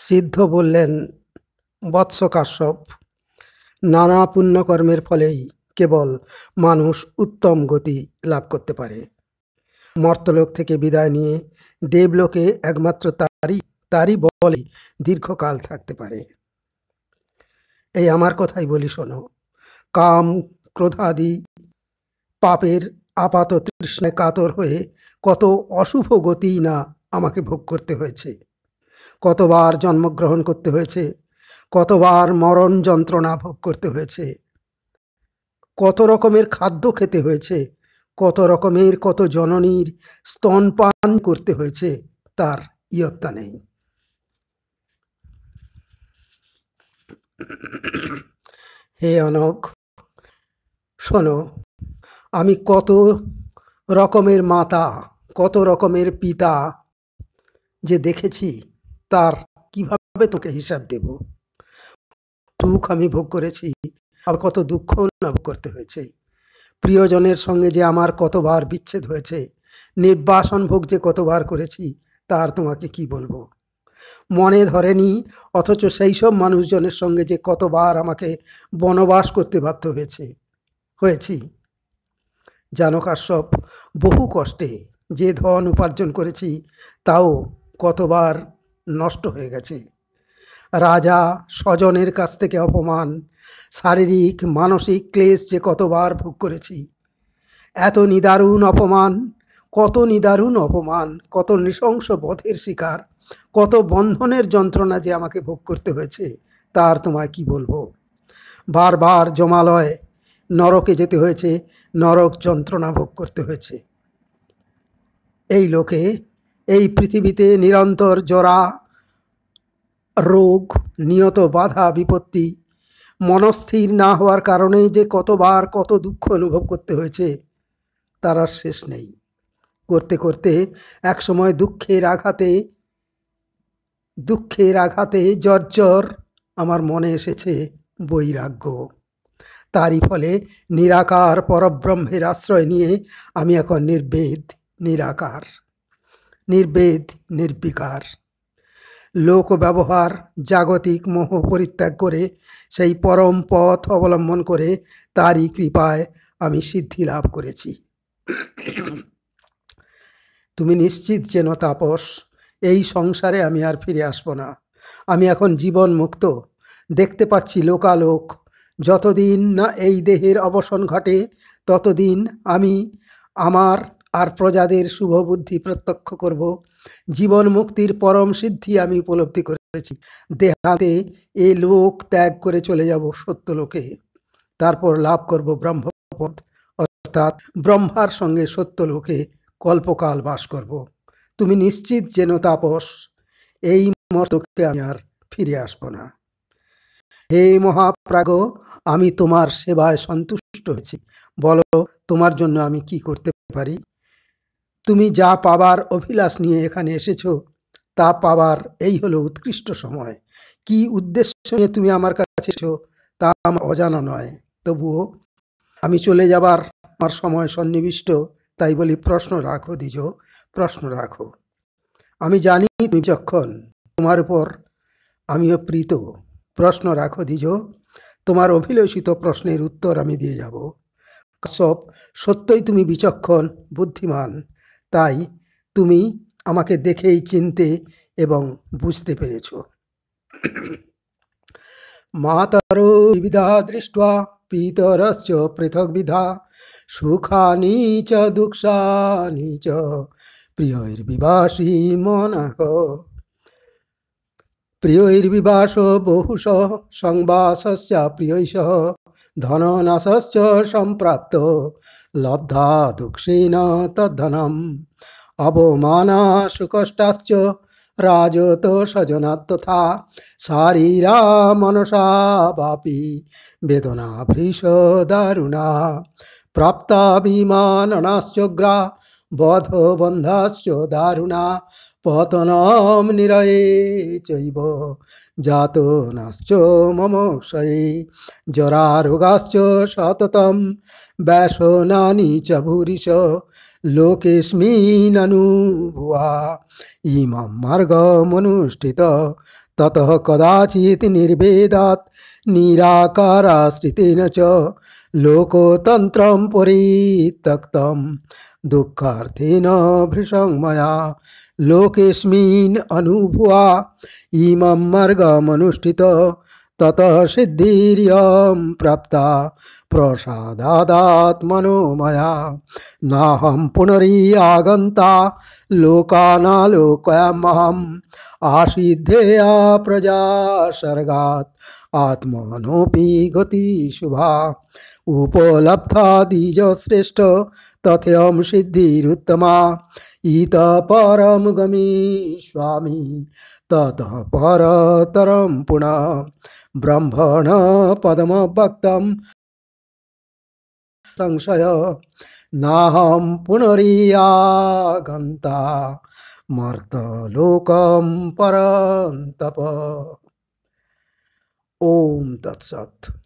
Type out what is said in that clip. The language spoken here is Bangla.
সিদ্ধ বললেন, বৎস কাশ্যপ, নানা পুণ্যকর্মের ফলেই কেবল মানুষ উত্তম গতি লাভ করতে পারে। মর্তলোক থেকে বিদায় নিয়ে দেবলোকে একমাত্র তারই বলে দীর্ঘকাল থাকতে পারে। এই আমার কথাই বলি শোনো। কাম ক্রোধাদি পাপের আপাত তৃষ্ণায় কাতর হয়ে কত অশুভ গতি না আমাকে ভোগ করতে হয়েছে। কতবার জন্মগ্রহণ করতে হয়েছে, কতবার মরণ যন্ত্রণা ভোগ করতে হয়েছে, কত রকমের খাদ্য খেতে হয়েছে, কত জননীর স্তনপান করতে হয়েছে, তার ইয়ত্তা নেই। হে অনঘ, শোনো, আমি কত রকমের মাতা, কত রকমের পিতা যে দেখেছি, তার কিভাবে তোকে হিসাব দেব। সুখ আমি ভোগ করেছি, আর কত দুঃখ না ভোগ করতে হয়েছে। প্রিয়জনের সঙ্গে যে আমার কতবার বিচ্ছেদ হয়েছে, নির্বাসন ভোগ যে কতবার করেছি, তার তোমাকে কি বলবো। মনে ধরেনি, অথচ সেই সব মানুষজনের সঙ্গে যে কতবার আমাকে বনবাস করতে বাধ্য হয়েছি। জানো কাশ্যপ, বহু কষ্টে যে ধন উপার্জন করেছি, তাও কতবার নষ্ট হয়ে গেছে। রাজা স্বজনের কাছ থেকে অপমান, শারীরিক মানসিক ক্লেশ যে কতবার ভোগ করেছি। এত নিদারুণ অপমান, কত নৃশংস বধের শিকার, কত বন্ধনের যন্ত্রণা যে আমাকে ভোগ করতে হয়েছে, তার তোমায় কি বলবো। বারবার যমালয় নরকে যেতে হয়েছে, নরক যন্ত্রণা ভোগ করতে হয়েছে। এই লোকে, এই পৃথিবীতে নিরন্তর জরা, রোগ, নিয়ত বাধা বিপত্তি, মনস্থির না হওয়ার কারণেই যে কতবার কত দুঃখ অনুভব করতে হয়েছে, তার আর শেষ নেই। করতে করতে একসময় দুঃখের আঘাতে জর্জর আমার মনে এসেছে বৈরাগ্য। তারই ফলে নিরাকার পরব্রহ্মের আশ্রয় নিয়ে আমি এখন নির্বিকার। লোক ব্যবহার, জাগতিক মোহ পরিত্যাগ করে সেই পরম পথ অবলম্বন করে তারই কৃপায় আমি সিদ্ধি লাভ করেছি। তুমি নিশ্চিত যেন তাপস, এই সংসারে আমি আর ফিরে আসব না। আমি এখন জীবন মুক্ত। দেখতে পাচ্ছি লোকালোক। যতদিন না এই দেহের অবসান ঘটে, ততদিন আমি আমার আর প্রজাদের শুভ বুদ্ধি প্রত্যক্ষ করব। জীবন মুক্তির পরম সিদ্ধি আমি উপলব্ধি করেছি। দেহান্তে এ লোক ত্যাগ করে চলে যাব সত্যলোকে। তারপর লাভ করব ব্রহ্মপদ, অর্থাৎ ব্রহ্মার সঙ্গে সত্যলোকে কল্পকাল বাস করব। তুমি নিশ্চিত যেন তাপস, এই মর্তকে আমি আর ফিরে আসব না। হে মহাপ্রাগ, আমি তোমার সেবায় সন্তুষ্ট হয়েছি। বলো, তোমার জন্য আমি কি করতে পারি। তুমি যা পাবার অভিলাষ নিয়ে এখানে এসেছো, তা পাবার এই হলো উৎকৃষ্ট সময়। কি উদ্দেশ্য নিয়ে তুমি আমার কাছে এসেছো তা আমার অজানা নয়। তবুও আমি চলে যাবার আমার সময় সন্নিবিষ্ট, তাই বলি প্রশ্ন রাখো দ্বিজ, প্রশ্ন রাখো। আমি জানি তুমি যখন, তোমার উপর আমিও প্রীত। প্রশ্ন রাখো দ্বিজ, তোমার অভিলষিত প্রশ্নের উত্তর আমি দিয়ে যাব। কাশ্যপ, সত্যই তুমি বিচক্ষণ, বুদ্ধিমান, তাই তুমি আমাকে দেখেই চিনতে এবং বুঝতে পেরেছ। মাতারো বিবিধা দৃष्ट्वा পিতরশ্চ পৃথগ্বিধা সুখানি চ দুঃখানি চ প্রিয়ৈর্বিভাষি মনঃ। প্রিয়ৈর্বিভাষ বহুশ সংবাসশ্চ প্রিয়ৈষঃ ধননাশশ্চ সম্প্রাপ্ত লব্ধা দুঃখেন তদ্ধনম। অবমানা সুকষ্টাশ্চ রাজত স্বজনাৎ তথা শারীরা মনসা বাপি বেদনা ভৃশ দারুণা। প্রাপ্তা বিমাননাশ্চগ্রা বধ বন্ধাশ্চ দারুণা। পতনম নিরয়ে চৈব জাতো নাশ্চ মমোক্ষয়ে। জরারোগাশ্চ সততম ব্যসনানি চ ভূরিশ। লোকেস্মিননুভুয়া ইমাম মার্গমনুষ্ঠিত ततः कदाचित् निर्भेदात् निराकाराश्रितेन च लोकतन्त्रं परित्यक्तं दुःखार्थेन भृशं मया लोकेऽस्मिन् अनुभूवा इमं मार्गमनुष्ठित ततः सिद्धिर्यं प्राप्ता प्रसादादात्मनो मया नाहं पुनरीयागन्ता लोकानालोकयामहम् आसिद्धेया प्रजा सर्गात् आत्मनोऽपि गति शुभा उपलब्धा द्विजश्रेष्ठ तथ्यं सिद्धिरुत्तमा इतः परं गमिष्यामि ततः परतरं पुनः ब्रह्मण पदमभक्तं संशय नाहं पुनरीयागन्ता मर्तलोकं परन्तप। ओम तत्सत्।